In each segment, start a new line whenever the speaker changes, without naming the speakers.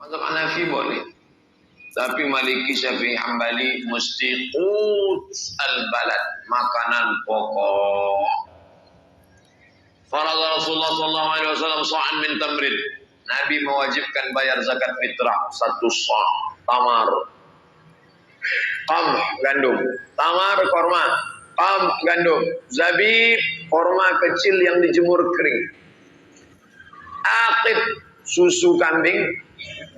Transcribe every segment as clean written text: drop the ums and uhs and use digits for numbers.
Mazhab Hanafi boleh. Tapi Maliki, Syafi'i, Hambali mesti quts al-balad, makanan pokok. Faradha Rasulullah sallallahu alaihi wasallam sa'an min tamrin. Nabi mewajibkan bayar zakat fitrah 1 sa'. Tamar, qamh gandum, tamar korma, qamh gandum, zabib korma kecil yang dijemur kering. Aqib susu kambing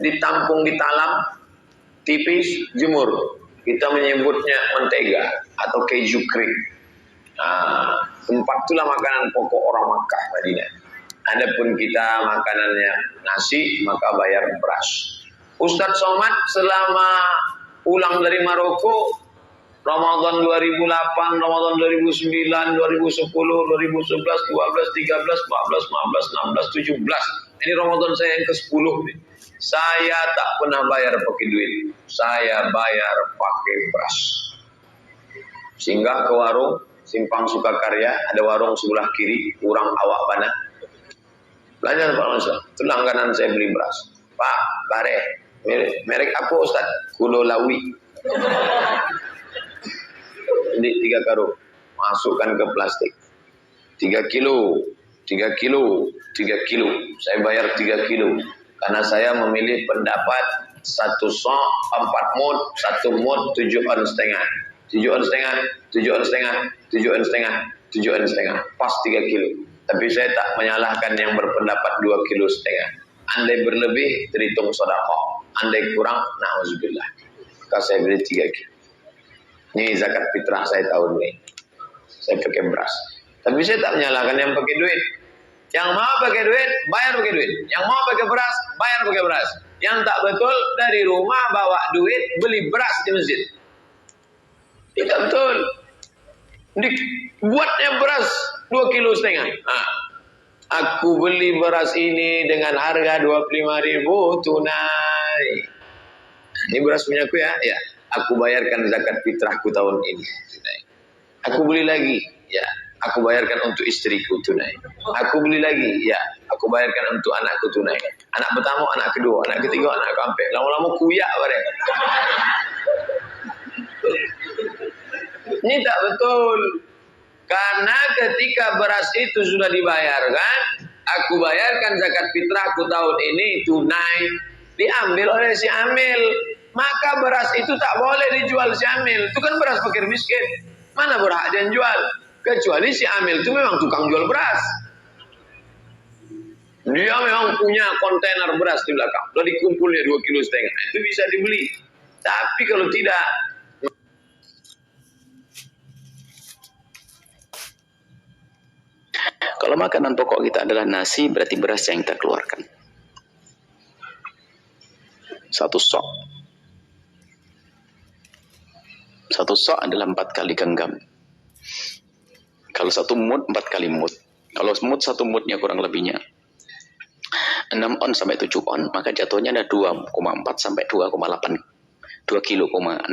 ditampung di talam tipis jemur. Kita menyebutnya mentega atau keju kering. Tempat itulah makanan pokok orang Makkah Madinah. Adapun kita makanannya nasi, maka bayar beras. Ustadz Somad selama pulang dari Maroko, Ramadan 2008, Ramadan 2009, 2010, 2011, 12, 13, 14, 15, 16, 17. Ini Ramadan saya yang ke-10 nih. Saya tak pernah bayar pakai duit. Saya bayar pakai beras. Singgah ke warung Simpang Sukakarya, ada warung sebelah kiri, kurang awak mana. Belajar Pak Mansur, itu langganan saya beli beras. Pak, bare, merek apa Ustaz? Kulolawi. Ini 3 karung, masukkan ke plastik. 3 kilo, 3 kilo, 3 kilo. Saya bayar 3 kilo. Karena saya memilih pendapat 1 sok 4 mud, 1 mud 7 on setengah. 7 on setengah, 7 on setengah, 7 on setengah, 7 on setengah. Pas 3 kilo. Tapi saya tak menyalahkan yang berpendapat 2 kilo setengah. Andai berlebih, terhitung sedekah. Andai kurang, na'udzubillah. Maka saya beli 3 kilo. Ini zakat fitrah saya tahun ini. Saya pakai beras. Tapi saya tak menyalahkan yang pakai duit. Yang mau pakai duit, bayar pakai duit. Yang mau pakai beras, bayar pakai beras. Yang tak betul, dari rumah bawa duit, beli beras di masjid. Tidak betul. Buatnya beras 2 kilo setengah. Aku beli beras ini dengan harga 25.000 tunai. Ini beras punya aku ya? Ya. Aku bayarkan zakat fitrahku tahun ini tunai. Aku beli lagi, ya. Aku bayarkan untuk istriku tunai. Aku beli lagi, ya. Aku bayarkan untuk anakku tunai. Anak pertama, anak kedua, anak ketiga, anak keempat. Lama-lama kuyak bareng. Ini tak betul. Karena ketika beras itu sudah dibayarkan, aku bayarkan zakat fitrahku tahun ini tunai, diambil oleh si amil. Maka beras itu tak boleh dijual si amil. Itu kan beras fakir miskin. Mana berhak dia jual? Kecuali si amil itu memang tukang jual beras. Dia memang punya kontainer beras di belakang. Sudah dikumpulnya 2 kilo setengah. Itu bisa dibeli. Tapi kalau tidak,
kalau makanan pokok kita adalah nasi, berarti beras yang kita keluarkan. 1 sok. 1 sok adalah 4 kali genggam. Kalau 1 mud, 4 kali mud. Kalau mud, 1 mudnya kurang lebihnya 6 on sampai 7 on, maka jatuhnya ada 2,4 sampai 2,8. 2 kilo, 4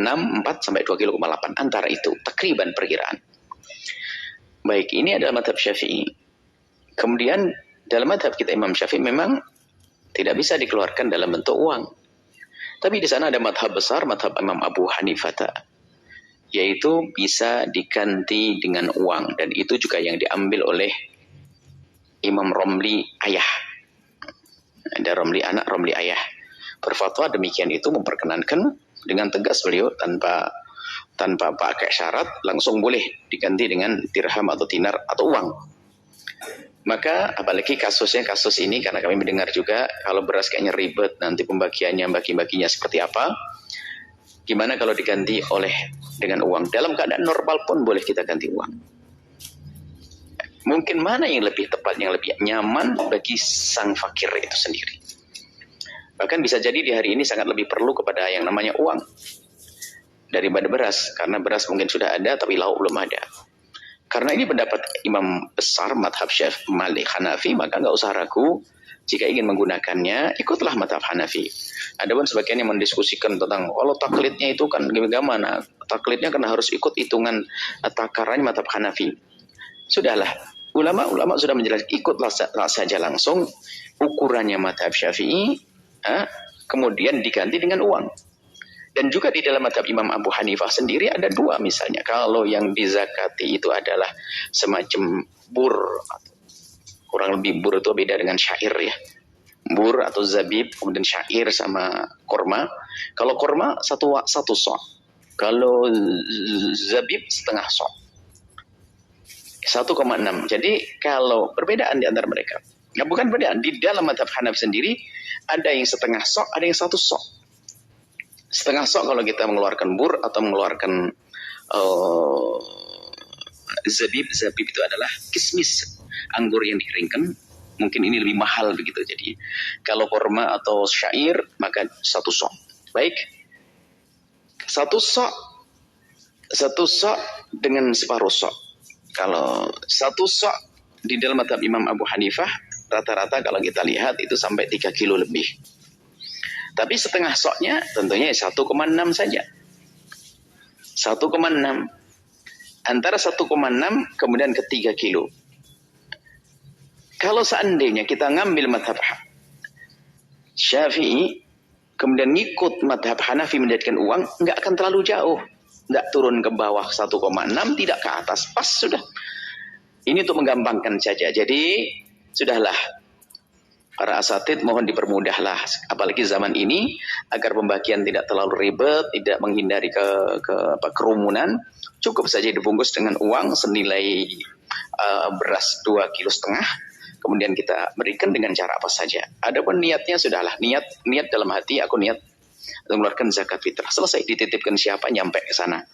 sampai 2 kilo, 8. Antara itu, takriban perkiraan. Baik, ini adalah madhab Syafi'i. Kemudian dalam madhab kita Imam Syafi'i memang tidak bisa dikeluarkan dalam bentuk uang. Tapi di sana ada madhab besar, madhab Imam Abu Hanifah, yaitu bisa diganti dengan uang. Dan itu juga yang diambil oleh Imam Romli ayah. Ada Romli anak, Romli ayah. Berfatwa demikian itu memperkenankan dengan tegas beliau tanpa pakai syarat, langsung boleh diganti dengan dirham atau dinar atau uang. Maka apalagi kasus ini, karena kami mendengar juga kalau beras kayaknya ribet, nanti pembagiannya, bagi-baginya seperti apa. Gimana kalau diganti dengan uang? Dalam keadaan normal pun boleh kita ganti uang. Mungkin mana yang lebih tepat, yang lebih nyaman bagi sang fakir itu sendiri. Bahkan bisa jadi di hari ini sangat lebih perlu kepada yang namanya uang daripada beras. Karena beras mungkin sudah ada, tapi lauk belum ada. Karena ini pendapat imam besar madhab Syafi'i Malik Hanafi, maka nggak usah ragu. Jika ingin menggunakannya, ikutlah madhab Hanafi. Ada pun sebagian yang mendiskusikan tentang kalau taklidnya itu kan gimana? Taklidnya kan harus ikut hitungan takarannya madhab Hanafi. Sudahlah, ulama sudah menjelaskan, ikutlah saja langsung ukurannya madhab Syafi'i. kemudian diganti dengan uang. Dan juga di dalam mazhab Imam Abu Hanifah sendiri ada dua misalnya. Kalau yang dizakati itu adalah semacam bur, kurang lebih bur itu beda dengan syair ya. Bur atau zabib, kemudian syair sama korma. Kalau korma satu sok. Kalau zabib setengah sok. 1,6. Jadi kalau perbedaan di antara mereka. Ya bukan perbedaan. Di dalam mazhab Hanafi sendiri ada yang setengah sok, ada yang satu sok. Setengah sok kalau kita mengeluarkan bur atau mengeluarkan zabib. Zabib itu adalah kismis, anggur yang dikeringkan. Mungkin ini lebih mahal begitu. Jadi kalau korma atau syair maka satu sok. Baik, satu sok dengan separuh sok. Kalau satu sok di dalam mazhab Imam Abu Hanifah rata-rata kalau kita lihat itu sampai 3 kilo lebih. Tapi setengah soknya tentunya 1,6 saja. 1,6. Antara 1,6 kemudian ke 3 kilo. Kalau seandainya kita ngambil madhab Syafi'i, kemudian ngikut madhab Hanafi menjadikan uang, nggak akan terlalu jauh. Nggak turun ke bawah 1,6, tidak ke atas. Pas sudah. Ini untuk menggampangkan saja. Jadi, sudahlah. Para asatid mohon dipermudahlah, apalagi zaman ini agar pembagian tidak terlalu ribet, tidak menghindari kerumunan, cukup saja dibungkus dengan uang senilai beras 2,5 kilo, kemudian kita berikan dengan cara apa saja. Adapun niatnya sudahlah, niat dalam hati aku niat mengeluarkan zakat fitrah, selesai dititipkan siapa nyampe ke sana.